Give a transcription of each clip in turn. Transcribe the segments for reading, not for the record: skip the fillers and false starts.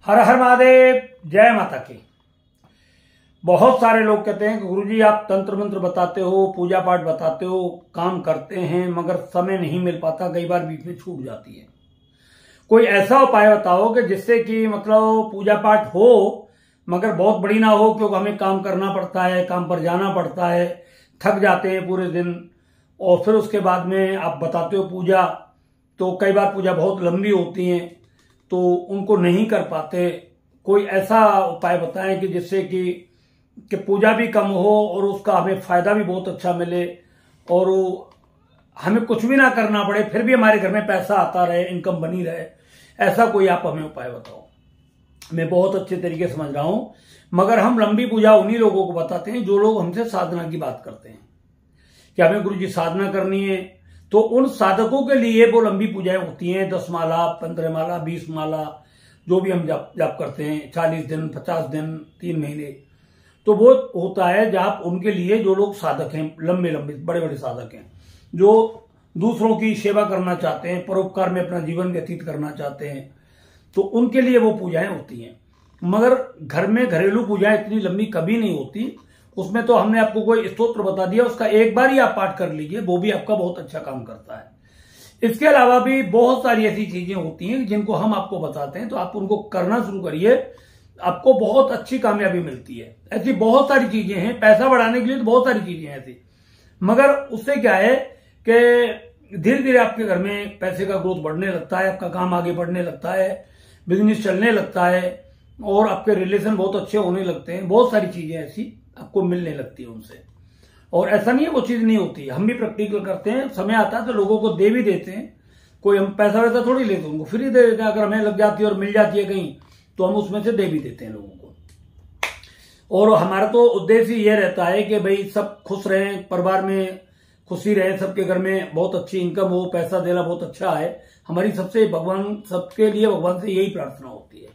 हर हर महादेव, जय माता की। बहुत सारे लोग कहते हैं कि गुरुजी आप तंत्र मंत्र बताते हो, पूजा पाठ बताते हो, काम करते हैं मगर समय नहीं मिल पाता, कई बार बीच में छूट जाती है। कोई ऐसा उपाय बताओ कि जिससे कि मतलब पूजा पाठ हो मगर बहुत बड़ी ना हो, क्योंकि हमें काम करना पड़ता है, काम पर जाना पड़ता है, थक जाते हैं पूरे दिन। और फिर उसके बाद में आप बताते हो पूजा, तो कई बार पूजा बहुत लंबी होती है तो उनको नहीं कर पाते। कोई ऐसा उपाय बताएं कि जिससे कि पूजा भी कम हो और उसका हमें फायदा भी बहुत अच्छा मिले और हमें कुछ भी ना करना पड़े, फिर भी हमारे घर में पैसा आता रहे, इनकम बनी रहे। ऐसा कोई आप हमें उपाय बताओ। मैं बहुत अच्छे तरीके से समझ रहा हूं, मगर हम लंबी पूजा उन्हीं लोगों को बताते हैं जो लोग हमसे साधना की बात करते हैं कि हमें गुरु जी साधना करनी है। तो उन साधकों के लिए वो लंबी पूजाएं होती हैं, 10 माला, 15 माला, 20 माला, जो भी हम जाप करते हैं, 40 दिन, 50 दिन, 3 महीने। तो वो होता है जाप उनके लिए जो लोग साधक हैं, लंबे लंबे बड़े बड़े साधक हैं, जो दूसरों की सेवा करना चाहते हैं, परोपकार में अपना जीवन व्यतीत करना चाहते हैं, तो उनके लिए वो पूजाएं होती हैं। मगर घर में घरेलू पूजाएं इतनी लंबी कभी नहीं होती। उसमें तो हमने आपको कोई स्तोत्र बता दिया, उसका एक बार ही आप पाठ कर लीजिए, वो भी आपका बहुत अच्छा काम करता है। इसके अलावा भी बहुत सारी ऐसी चीजें होती हैं जिनको हम आपको बताते हैं, तो आप उनको करना शुरू करिए, आपको बहुत अच्छी कामयाबी मिलती है। ऐसी बहुत सारी चीजें हैं, पैसा बढ़ाने के लिए तो बहुत सारी चीजें हैं ऐसी, मगर उससे क्या है कि धीरे धीरे आपके घर में पैसे का ग्रोथ बढ़ने लगता है, आपका काम आगे बढ़ने लगता है, बिजनेस चलने लगता है और आपके रिलेशन बहुत अच्छे होने लगते हैं। बहुत सारी चीजें ऐसी आपको मिलने लगती है उनसे। और ऐसा नहीं है वो चीज नहीं होती, हम भी प्रैक्टिकल करते हैं। समय आता है तो लोगों को दे भी देते हैं, कोई हम पैसा वैसा थोड़ी लेते हैं, उनको फ्री दे देते हैं। अगर हमें लग जाती है और मिल जाती है कहीं तो हम उसमें से दे भी देते हैं लोगों को। और हमारा तो उद्देश्य ये रहता है कि भाई सब खुश रहें, परिवार में खुशी रहे, सबके घर में बहुत अच्छी इनकम हो, पैसा देना बहुत अच्छा है। हमारी सबसे सबके लिए भगवान से यही प्रार्थना होती है।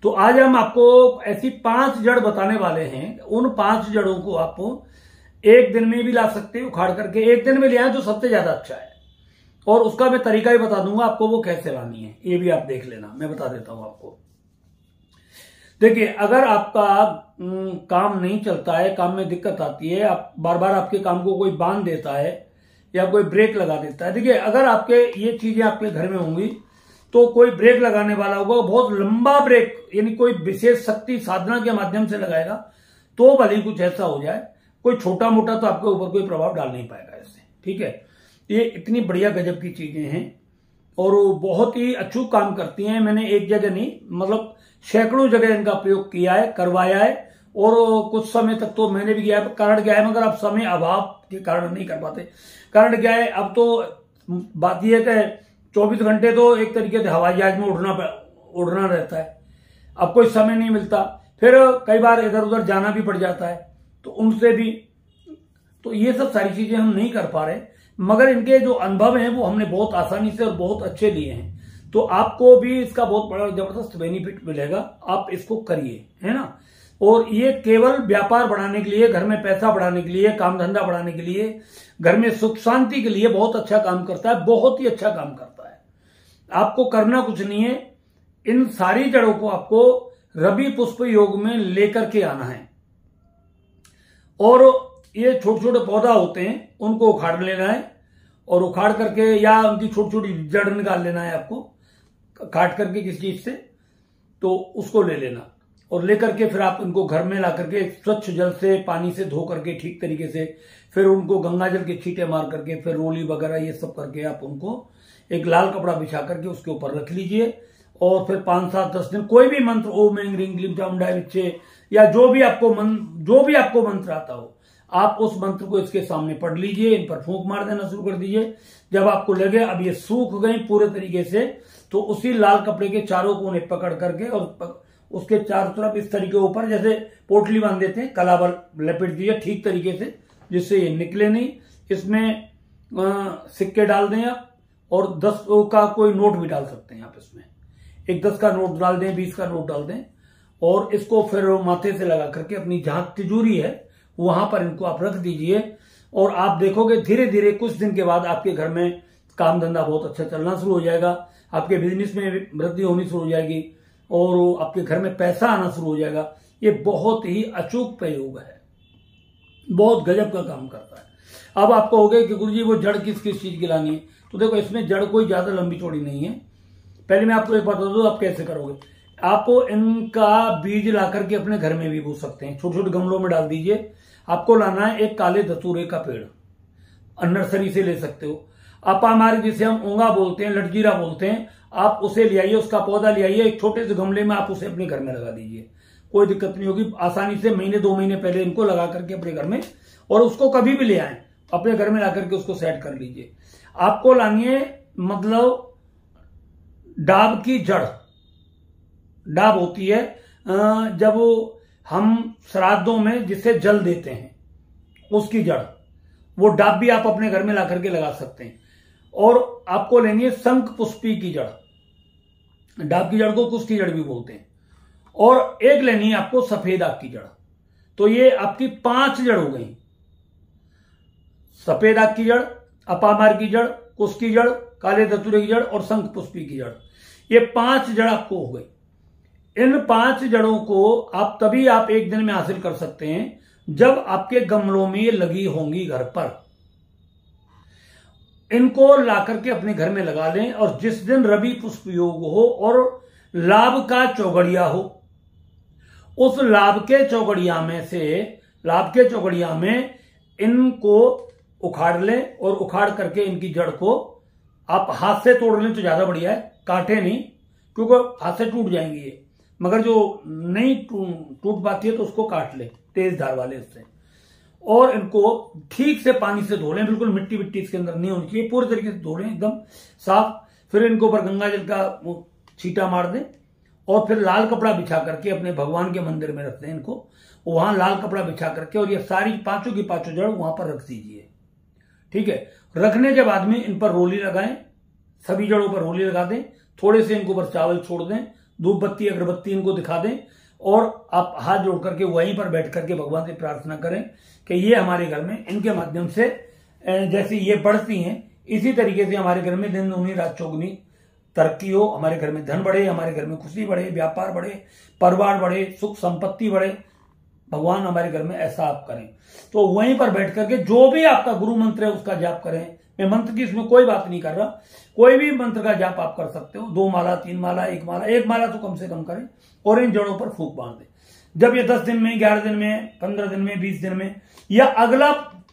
तो आज हम आपको ऐसी 5 जड़ बताने वाले हैं। उन 5 जड़ों को आप एक दिन में भी ला सकते हैं, उखाड़ करके एक दिन में ले आए तो सबसे ज्यादा अच्छा है। और उसका मैं तरीका ही बता दूंगा आपको वो कैसे लानी है, ये भी आप देख लेना, मैं बता देता हूं आपको। देखिए, अगर आपका काम नहीं चलता है, काम में दिक्कत आती है, आप बार बार आपके काम को कोई बांध देता है या कोई ब्रेक लगा देता है। देखिए, अगर आपके ये चीजें आपके घर में होंगी तो कोई ब्रेक लगाने वाला होगा, बहुत लंबा ब्रेक, यानी कोई विशेष शक्ति साधना के माध्यम से लगाएगा तो भले ही कुछ ऐसा हो जाए। कोई छोटा मोटा तो आपके ऊपर कोई प्रभाव डाल नहीं पाएगा इससे, ठीक है। ये इतनी बढ़िया गजब की चीजें हैं और वो बहुत ही अचूक काम करती हैं। मैंने एक जगह नहीं, मतलब सैकड़ों जगह इनका प्रयोग किया है, करवाया है, और कुछ समय तक तो मैंने भी किया है। कारण क्या है, मगर अब समय अभाव के कारण नहीं कर पाते। कारण क्या है, अब तो बात यह है कि 24 घंटे तो एक तरीके से हवाई जहाज में उड़ना रहता है। अब कोई समय नहीं मिलता, फिर कई बार इधर उधर जाना भी पड़ जाता है, तो उनसे भी तो ये सब सारी चीजें हम नहीं कर पा रहे। मगर इनके जो अनुभव हैं वो हमने बहुत आसानी से और बहुत अच्छे लिए हैं, तो आपको भी इसका बहुत बड़ा जबरदस्त बेनिफिट मिलेगा। आप इसको करिए, है ना। और ये केवल व्यापार बढ़ाने के लिए, घर में पैसा बढ़ाने के लिए, काम धंधा बढ़ाने के लिए, घर में सुख शांति के लिए बहुत अच्छा काम करता है, बहुत ही अच्छा काम करता है। आपको करना कुछ नहीं है, इन सारी जड़ों को आपको रवि पुष्प योग में लेकर के आना है। और ये छोटे छोटे पौधा होते हैं, उनको उखाड़ लेना है, और उखाड़ करके या उनकी छोटी छोटी जड़ निकाल लेना है आपको, काट करके किसी चीज से, तो उसको ले लेना। और लेकर के फिर आप उनको घर में ला करके स्वच्छ जल से, पानी से धो करके ठीक तरीके से, फिर उनको गंगा जल के छींटे मार करके, फिर रोली वगैरह ये सब करके आप उनको एक लाल कपड़ा बिछा करके उसके ऊपर रख लीजिए। और फिर 5, 7, 10 दिन कोई भी मंत्र, ओम ऐं ह्रीं क्लीं चामुंडाय विच्चे, या जो भी आपको मंत्र आता हो, आप उस मंत्र को इसके सामने पढ़ लीजिए, इन पर फूंक मार देना शुरू कर दीजिए। जब आपको लगे अब ये सूख गई पूरे तरीके से, तो उसी लाल कपड़े के चारों कोने पकड़ करके और उसके चारों तरफ इस तरीके ऊपर जैसे पोटली बांध देते हैं, कलावर लपेट दीजिए ठीक तरीके से, जिससे ये निकले नहीं। इसमें सिक्के डाल दें आप, और 10 का कोई नोट भी डाल सकते हैं आप इसमें। एक 10 का नोट डाल दें, 20 का नोट डाल दें, और इसको फिर माथे से लगा करके अपनी जहां तिजोरी है वहां पर इनको आप रख दीजिए। और आप देखोगे धीरे धीरे कुछ दिन के बाद आपके घर में काम धंधा बहुत अच्छा चलना शुरू हो जाएगा, आपके बिजनेस में वृद्धि होनी शुरू हो जाएगी, और आपके घर में पैसा आना शुरू हो जाएगा। ये बहुत ही अचूक प्रयोग है, बहुत गजब का काम करता है। अब आपको हो गया कि गुरुजी वो जड़ किस किस चीज की लानी है, तो देखो इसमें जड़ कोई ज्यादा लंबी चौड़ी नहीं है। पहले मैं आपको एक बता दूं आप कैसे करोगे। आप इनका बीज ला करके अपने घर में भी बो सकते हैं, छोटे छोटे गमलों में डाल दीजिए। आपको लाना है एक काले धतूरे का पेड़, नर्सरी से ले सकते हो। अपामार्ग जिसे हम ऊंगा बोलते हैं, लटजीरा बोलते हैं, आप उसे ले आइए, उसका पौधा ले आइए, एक छोटे से गमले में आप उसे अपने घर में लगा दीजिए, कोई दिक्कत नहीं होगी। आसानी से महीने 2 महीने पहले इनको लगा करके अपने घर में, और उसको कभी भी ले आए अपने घर में ला करके उसको सेट कर लीजिए। आपको लानी है मतलब डाब की जड़। डाब होती है जब हम श्राद्धों में जिसे जल देते हैं उसकी जड़, वो डाब भी आप अपने घर में ला करके लगा सकते हैं। और आपको लेनी है शंख पुष्पी की जड़, डाब की जड़ को कुश की जड़ भी बोलते हैं। और एक लेनी है आपको सफेद आग की जड़। तो ये आपकी 5 जड़ हो गई, सफेद आग की जड़, अपामार की जड़, कुश की जड़, काले धतूरे की जड़ और शंख पुष्पी की जड़। ये 5 जड़ आपको हो गई। इन 5 जड़ों को आप एक दिन में हासिल कर सकते हैं जब आपके गमलों में ये लगी होंगी घर पर। इनको लाकर के अपने घर में लगा लें, और जिस दिन रवि पुष्प योग हो और लाभ का चौगड़िया हो, उस लाभ के चौगड़िया में इनको उखाड़ लें, और उखाड़ करके इनकी जड़ को आप हाथ से तोड़ लें तो ज्यादा बढ़िया है, काटे नहीं, क्योंकि हाथ से टूट जाएंगी ये। मगर जो नहीं टूट पाती है तो उसको काट ले तेज धार वाले उससे, और इनको ठीक से पानी से धो लें, बिल्कुल मिट्टी इसके अंदर नहीं होनी चाहिए, पूरे तरीके से धो लें एकदम साफ। फिर इनको ऊपर गंगा जल का छींटा मार दें, और फिर लाल कपड़ा बिछा करके अपने भगवान के मंदिर में रख दें इनको, वहां लाल कपड़ा बिछा करके, और ये सारी 5 की 5 जड़ वहां पर रख दीजिए। ठीक है, रखने के बाद में इन पर रोली लगाएं, सभी जड़ों पर रोली लगा दें, थोड़े से इनको ऊपर चावल छोड़ दें, धूप बत्ती अगरबत्ती इनको दिखा दें, और आप हाथ जोड़ करके वहीं पर बैठ करके भगवान से प्रार्थना करें कि ये हमारे घर में इनके माध्यम से जैसे ये बढ़ती हैं, इसी तरीके से हमारे घर में दिन दूनी रात चौगुनी तरक्की हो, हमारे घर में धन बढ़े, हमारे घर में खुशी बढ़े, व्यापार बढ़े, परिवार बढ़े, सुख संपत्ति बढ़े। भगवान हमारे घर में ऐसा आप करें। तो वहीं पर बैठ करके जो भी आपका गुरु मंत्र है उसका जाप करें। मैं मंत्र की इसमें कोई बात नहीं कर रहा, कोई भी मंत्र का जाप आप कर सकते हो, 2 माला 3 माला 1 माला, 1 माला तो कम से कम करें, और इन जड़ों पर फूंक बांध दें। जब ये 10 दिन में, 11 दिन में, 15 दिन में, 20 दिन में, या अगला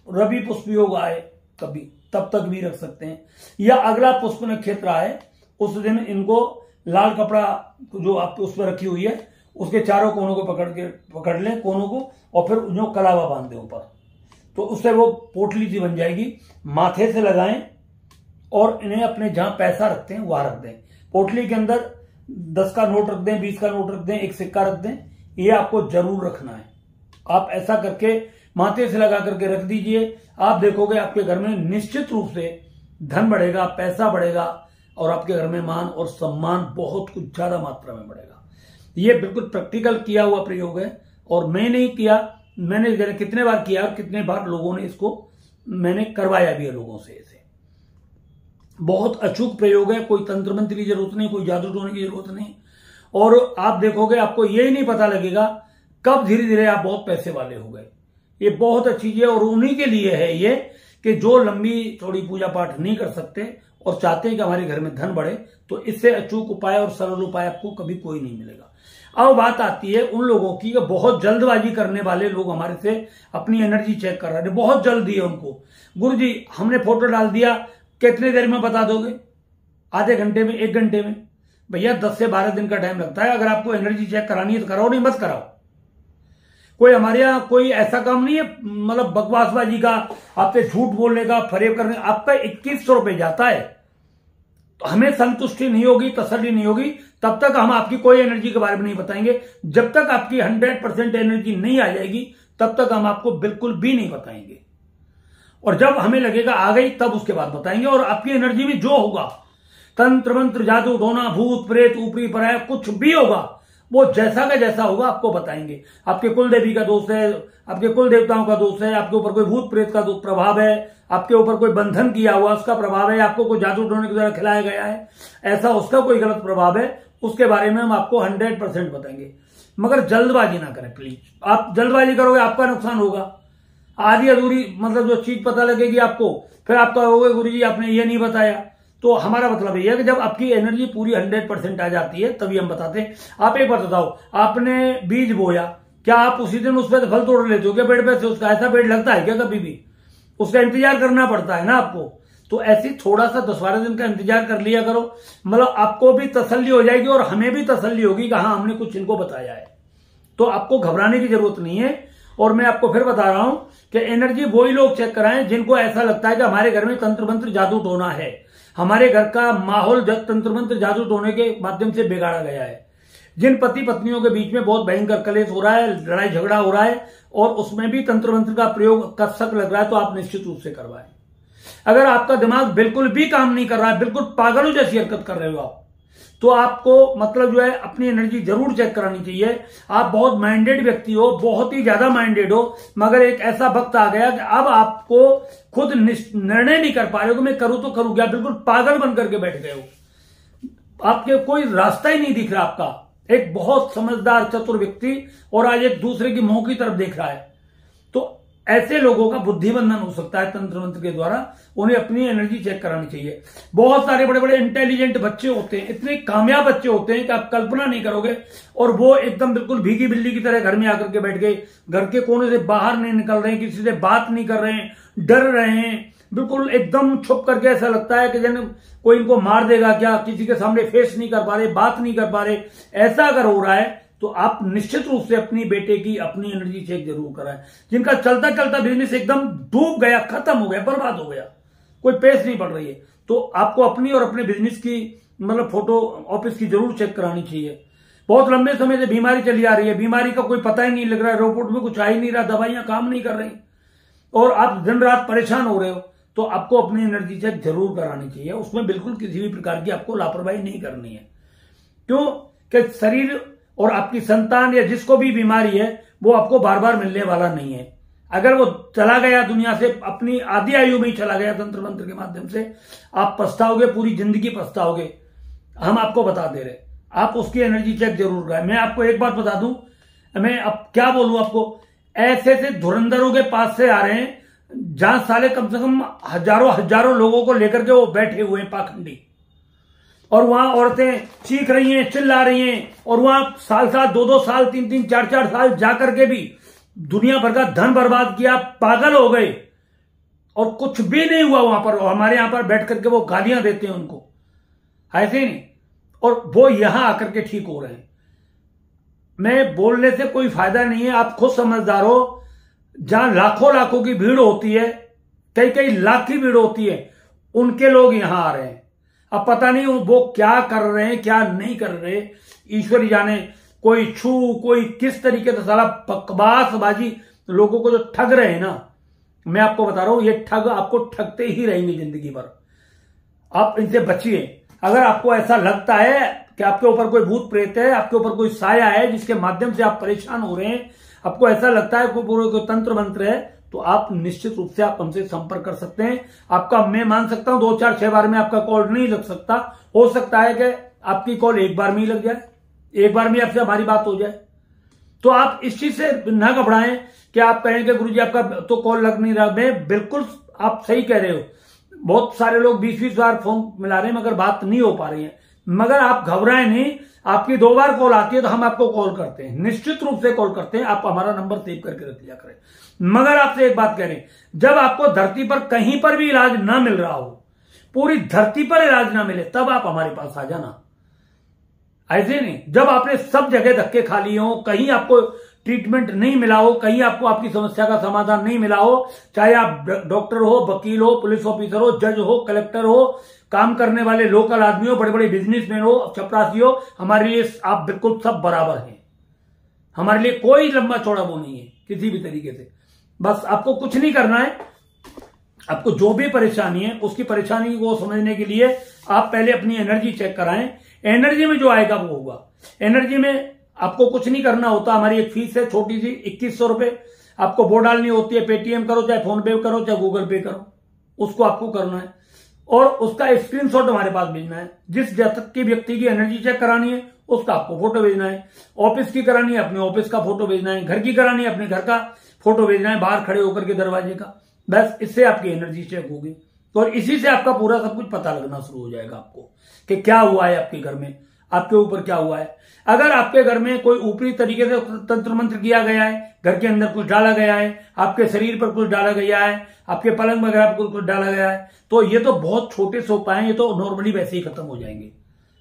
रवि पुष्प योग आए कभी, तब तक भी रख सकते हैं, या अगला पुष्प नक्षत्र आए उस दिन इनको लाल कपड़ा जो आपके उस पर रखी हुई है उसके चारों कोनों को पकड़ लें कोनों को, और फिर जो कलावा बांध दें ऊपर, तो उससे वो पोटली सी बन जाएगी। माथे से लगाएं, और इन्हें अपने जहां पैसा रखते हैं वहां रख दें। पोटली के अंदर 10 का नोट रख दें, 20 का नोट रख दें, 1 सिक्का रख दें, ये आपको जरूर रखना है। आप ऐसा करके माथे से लगा करके रख दीजिए, आप देखोगे आपके घर में निश्चित रूप से धन बढ़ेगा, पैसा बढ़ेगा, और आपके घर में मान और सम्मान बहुत कुछ ज्यादा मात्रा में बढ़ेगा। ये बिल्कुल प्रैक्टिकल किया हुआ प्रयोग है, और मैं नहीं किया, मैंने कितने बार किया और कितने बार लोगों ने इसको मैंने करवाया भी है लोगों से। इसे बहुत अचूक प्रयोग है, कोई तंत्र मंत्र की जरूरत नहीं, कोई जादू टोने की जरूरत नहीं, और आप देखोगे आपको यही नहीं पता लगेगा कब धीरे धीरे आप बहुत पैसे वाले हो गए। ये बहुत अच्छी चीज है, और उन्हीं के लिए है ये कि जो लंबी चौड़ी पूजा पाठ नहीं कर सकते और चाहते हैं कि हमारे घर में धन बढ़े, तो इससे अचूक उपाय और सरल उपाय आपको कभी कोई नहीं मिलेगा। अब बात आती है उन लोगों की कि बहुत जल्दबाजी करने वाले लोग हमारे से अपनी एनर्जी चेक कर रहे हैं, बहुत जल्दी है उनको। गुरुजी हमने फोटो डाल दिया, कितने देर में बता दोगे? आधे घंटे में, 1 घंटे में? भैया 10 से 12 दिन का टाइम लगता है। अगर आपको एनर्जी चेक करानी है तो कराओ, नहीं मत कराओ। कोई हमारे यहां कोई ऐसा काम नहीं है मतलब बकवासबाजी का, आपसे झूठ बोलने का, फरेब करने का। आपका 2100 रुपये जाता है, तो हमें संतुष्टि नहीं होगी, तसल्ली नहीं होगी, तब तक हम आपकी कोई एनर्जी के बारे में नहीं बताएंगे। जब तक आपकी 100% एनर्जी नहीं आ जाएगी तब तक हम आपको बिल्कुल भी नहीं बताएंगे, और जब हमें लगेगा आ गई तब उसके बाद बताएंगे। और आपकी एनर्जी में जो होगा, तंत्र मंत्र जादू टोना भूत प्रेत ऊपरी पराया कुछ भी होगा, वो जैसा का जैसा होगा आपको बताएंगे। आपके कुल देवी का दोष है, आपके कुल देवताओं का दोष है, आपके ऊपर कोई भूत प्रेत का प्रभाव है, आपके ऊपर कोई बंधन किया हुआ उसका प्रभाव है, आपको कोई जादू टोने के द्वारा खिलाया गया है, ऐसा उसका कोई गलत प्रभाव है, उसके बारे में हम आपको 100% बताएंगे। मगर जल्दबाजी ना करें प्लीज। आप जल्दबाजी करोगे आपका नुकसान होगा। आधी अधूरी मतलब जो चीज पता लगेगी आपको, फिर आप कहोगे गुरुजी आपने ये नहीं बताया। तो हमारा मतलब ये है कि जब आपकी एनर्जी पूरी 100% आ जाती है तभी हम बताते हैं। आप एक बात बताओ, आपने बीज बोया, क्या आप उसी दिन उस पर फल तोड़ लेते हो क्या पेड़ पे से? उसका ऐसा पेड़ लगता है क्या कभी भी? उसका इंतजार करना पड़ता है ना आपको। तो ऐसी थोड़ा सा 10-12 दिन का इंतजार कर लिया करो, मतलब आपको भी तसल्ली हो जाएगी और हमें भी तसल्ली होगी कि हाँ हमने कुछ इनको बताया है। तो आपको घबराने की जरूरत नहीं है। और मैं आपको फिर बता रहा हूं कि एनर्जी वही लोग चेक कराएं जिनको ऐसा लगता है कि हमारे घर में तंत्र मंत्र जादू टोना है, हमारे घर का माहौल तंत्र मंत्र जादू टोने के माध्यम से बिगाड़ा गया है, जिन पति पत्नियों के बीच में बहुत भयंकर कलेश हो रहा है, लड़ाई झगड़ा हो रहा है और उसमें भी तंत्र मंत्र का प्रयोग का शक लग रहा है, तो आप निश्चित रूप से करवाएं। अगर आपका दिमाग बिल्कुल भी काम नहीं कर रहा है, बिल्कुल पागलों जैसी हरकत कर रहे हो आप, तो आपको मतलब जो है अपनी एनर्जी जरूर चेक करानी चाहिए। आप बहुत माइंडेड व्यक्ति हो, बहुत ही ज्यादा माइंडेड हो, मगर एक ऐसा वक्त आ गया कि अब आपको खुद निर्णय नहीं कर पा रहे हो कि मैं करूं तो करूं क्या, बिल्कुल पागल बन करके बैठ गए हो। आपके कोई रास्ता ही नहीं दिख रहा आपका। एक बहुत समझदार चतुर व्यक्ति और आज एक दूसरे की मुंह की तरफ देख रहा है। तो ऐसे लोगों का बुद्धिबंधन हो सकता है तंत्र मंत्र के द्वारा। उन्हें अपनी एनर्जी चेक करानी चाहिए। बहुत सारे बड़े बड़े इंटेलिजेंट बच्चे होते हैं, इतने कामयाब बच्चे होते हैं कि आप कल्पना नहीं करोगे, और वो एकदम बिल्कुल भीगी बिल्ली की तरह घर में आकर के बैठ गए, घर के कोने से बाहर नहीं निकल रहे हैं, किसी से बात नहीं कर रहे हैं, डर रहे हैं, बिल्कुल एकदम छुप करके ऐसा लगता है कि जैसे कोई इनको मार देगा क्या, किसी के सामने फेस नहीं कर पा रहे, बात नहीं कर पा रहे। ऐसा अगर हो रहा है तो आप निश्चित रूप से अपनी बेटे की अपनी एनर्जी चेक जरूर कराएं। जिनका चलता चलता बिजनेस एकदम डूब गया, खत्म हो गया, बर्बाद हो गया, कोई पेश नहीं पड़ रही है, तो आपको अपनी और अपने बिजनेस की मतलब फोटो ऑफिस की जरूर चेक करानी चाहिए। बहुत लंबे समय से बीमारी चली आ रही है, बीमारी का कोई पता ही नहीं लग रहा है, रिपोर्ट में कुछ आ ही नहीं रहा, दवाइयां काम नहीं कर रही और आप दिन रात परेशान हो रहे हो, तो आपको अपनी एनर्जी चेक जरूर करानी चाहिए। उसमें बिल्कुल किसी भी प्रकार की आपको लापरवाही नहीं करनी है। क्यों कि शरीर और आपकी संतान या जिसको भी बीमारी है वो आपको बार बार मिलने वाला नहीं है। अगर वो चला गया दुनिया से, अपनी आधी आयु में ही चला गया तंत्र मंत्र के माध्यम से, आप पछताओगे, पूरी जिंदगी पछताओगे। हम आपको बता दे रहे, आप उसकी एनर्जी चेक जरूर कराएं। मैं आपको एक बात बता दूं, मैं अब क्या बोलूं आपको, ऐसे ऐसे धुरंधरों के पास से आ रहे हैं जहां साले कम से कम हजारों लोगों को लेकर के वो बैठे हुए हैं पाखंडी, और वहां औरतें चीख रही हैं, चिल्ला रही हैं, और वहां साल 2-2 साल 3-3 4-4 साल जाकर के भी दुनिया भर का धन बर्बाद किया, पागल हो गए और कुछ भी नहीं हुआ वहां पर। हमारे यहां पर बैठ करके वो गालियां देते हैं उनको, ऐसे नहीं, और वो यहां आकर के ठीक हो रहे हैं। मैं बोलने से कोई फायदा नहीं है, आप खुद समझदार हो। जहां लाखों की भीड़ होती है, कई लाख की भीड़ होती है, उनके लोग यहां आ रहे हैं। अब पता नहीं वो क्या कर रहे हैं, क्या नहीं कर रहे, ईश्वर ही जाने। कोई कोई किस तरीके से साला बकवासबाजी लोगों को जो ठग रहे हैं ना, मैं आपको बता रहा हूं, ये ठग आपको ठगते ही रहेंगे जिंदगी भर। आप इनसे बचिए। अगर आपको ऐसा लगता है कि आपके ऊपर कोई भूत प्रेत है, आपके ऊपर कोई साया है जिसके माध्यम से आप परेशान हो रहे हैं, आपको ऐसा लगता है कोई तंत्र मंत्र है, तो आप निश्चित रूप से आप हमसे संपर्क कर सकते हैं। आपका मैं मान सकता हूं 2-4-6 बार में आपका कॉल नहीं लग सकता, हो सकता है कि आपकी कॉल एक बार में ही लग जाए, एक बार में आपसे हमारी बात हो जाए। तो आप इस चीज से ना घबराएं कि आप कहेंगे गुरुजी आपका तो कॉल लग नहीं रहा। मैं बिल्कुल, आप सही कह रहे हो, बहुत सारे लोग 20-20 बार फोन मिला रहे हैं मगर बात नहीं हो पा रही है। मगर आप घबराएं नहीं, आपकी 2 बार कॉल आती है तो हम आपको कॉल करते हैं, निश्चित रूप से कॉल करते हैं। आप हमारा नंबर सेव करके रख लिया करें। मगर आपसे एक बात कह रहे हैं, जब आपको धरती पर कहीं पर भी इलाज ना मिल रहा हो, पूरी धरती पर इलाज ना मिले, तब आप हमारे पास आ जाना। ऐसे नहीं, जब आपने सब जगह धक्के खा लिए हो, कहीं आपको ट्रीटमेंट नहीं मिला हो, कहीं आपको आपकी समस्या का समाधान नहीं मिला हो, चाहे आप डॉक्टर हो, वकील हो, पुलिस ऑफिसर हो, जज हो, कलेक्टर हो, काम करने वाले लोकल आदमी हो, बड़े बड़े बिजनेसमैन हो, चपरासी हो, हमारे लिए आप बिल्कुल सब बराबर हैं। हमारे लिए कोई लंबा चौड़ा वो नहीं है किसी भी तरीके से। बस आपको कुछ नहीं करना है। आपको जो भी परेशानी है, उसकी परेशानी को समझने के लिए आप पहले अपनी एनर्जी चेक कराएं। एनर्जी में जो आएगा वो होगा। एनर्जी में आपको कुछ नहीं करना होता। हमारी एक फीस है छोटी सी, 2100 रुपए। आपको वो डालनी होती है, पेटीएम करो, चाहे फोन पे करो, चाहे गूगल पे करो, उसको आपको करना है। और उसका स्क्रीनशॉट हमारे पास भेजना है। जिस जातक की व्यक्ति की एनर्जी चेक करानी है उसका आपको फोटो भेजना है, ऑफिस की करानी है अपने ऑफिस का फोटो भेजना है, घर की करानी है अपने घर का फोटो भेजना है बाहर खड़े होकर के दरवाजे का। बस इससे आपकी एनर्जी चेक होगी और इसी से आपका पूरा सब कुछ पता लगना शुरू हो जाएगा आपको कि क्या हुआ है आपके घर में, आपके ऊपर क्या हुआ है। अगर आपके घर में कोई ऊपरी तरीके से तंत्र मंत्र किया गया है, घर के अंदर कुछ डाला गया है, आपके शरीर पर कुछ डाला गया है, आपके पलंग वगैरह पर कुछ डाला गया है, तो ये तो बहुत छोटे से उपाय हैं, ये तो नॉर्मली वैसे ही खत्म हो जाएंगे,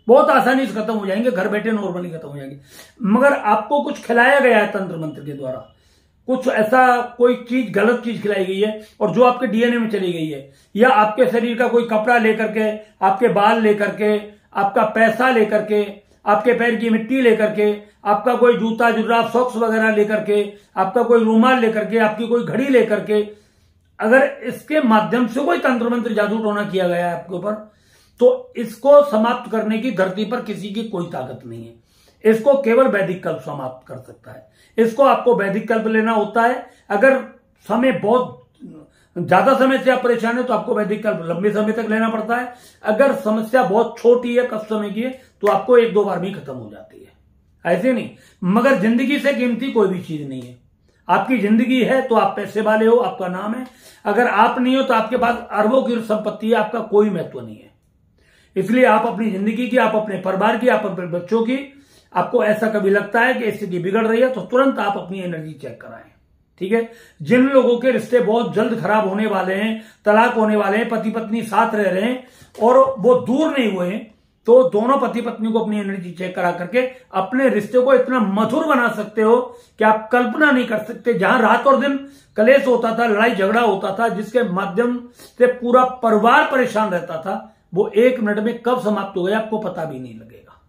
बहुत आसानी से खत्म हो जाएंगे, घर बैठे नॉर्मली खत्म हो जाएंगे। मगर आपको कुछ खिलाया गया है तंत्र मंत्र के द्वारा, कुछ ऐसा कोई चीज गलत चीज खिलाई गई है और जो आपके डीएनए में चली गई है, या आपके शरीर का कोई कपड़ा लेकर के, आपके बाल लेकर के, आपका पैसा लेकर के, आपके पैर की मिट्टी लेकर के, आपका कोई जूता जुराब सॉक्स वगैरह लेकर के, आपका कोई रूमाल लेकर के, आपकी कोई घड़ी लेकर के, अगर इसके माध्यम से कोई तंत्र मंत्र जादू टोना किया गया है आपके ऊपर, तो इसको समाप्त करने की धरती पर किसी की कोई ताकत नहीं है। इसको केवल वैदिक कल्प समाप्त कर सकता है। इसको आपको वैदिक कल्प लेना होता है। अगर समय बहुत ज्यादा समय से आप परेशान है तो आपको वैदिक कल्प लंबे समय तक लेना पड़ता है। अगर समस्या बहुत छोटी है, कम समय की है, तो आपको 1-2 बार में खत्म हो जाती है, ऐसे नहीं। मगर जिंदगी से कीमती कोई भी चीज नहीं है। आपकी जिंदगी है तो आप पैसे वाले हो, आपका नाम है। अगर आप नहीं हो तो आपके पास अरबों की संपत्ति है, आपका कोई महत्व नहीं है। इसलिए आप अपनी जिंदगी की, आप अपने परिवार की, आप अपने बच्चों की, आपको ऐसा कभी लगता है कि स्थिति बिगड़ रही है तो तुरंत आप अपनी एनर्जी चेक कराएं, ठीक है। जिन लोगों के रिश्ते बहुत जल्द खराब होने वाले हैं, तलाक होने वाले हैं, पति पत्नी साथ रह रहे हैं और वो दूर नहीं हुए हैं, तो दोनों पति पत्नी को अपनी एनर्जी चेक करा करके अपने रिश्ते को इतना मधुर बना सकते हो कि आप कल्पना नहीं कर सकते। जहां रात और दिन कलेश होता था, लड़ाई झगड़ा होता था, जिसके माध्यम से पूरा परिवार परेशान रहता था, वो 1 मिनट में कब समाप्त हो गया आपको पता भी नहीं लगेगा,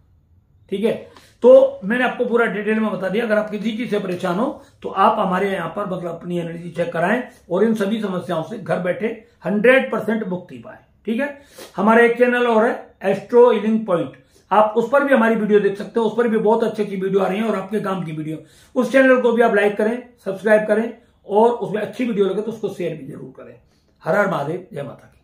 ठीक है। तो मैंने आपको पूरा डिटेल में बता दिया। अगर आप किसी चीज से परेशान हो तो आप हमारे यहां पर मतलब अपनी एनर्जी चेक कराएं और इन सभी समस्याओं से घर बैठे 100% मुक्ति पाए, ठीक है। हमारा एक चैनल और है एस्ट्रो हीलिंग पॉइंट, आप उस पर भी हमारी वीडियो देख सकते हो। उस पर भी बहुत अच्छी अच्छी वीडियो आ रही है और आपके काम की वीडियो। उस चैनल को भी आप लाइक करें, सब्सक्राइब करें और उसमें अच्छी वीडियो लगे तो उसको शेयर भी जरूर करें। हर हर महादेव, जय माता की।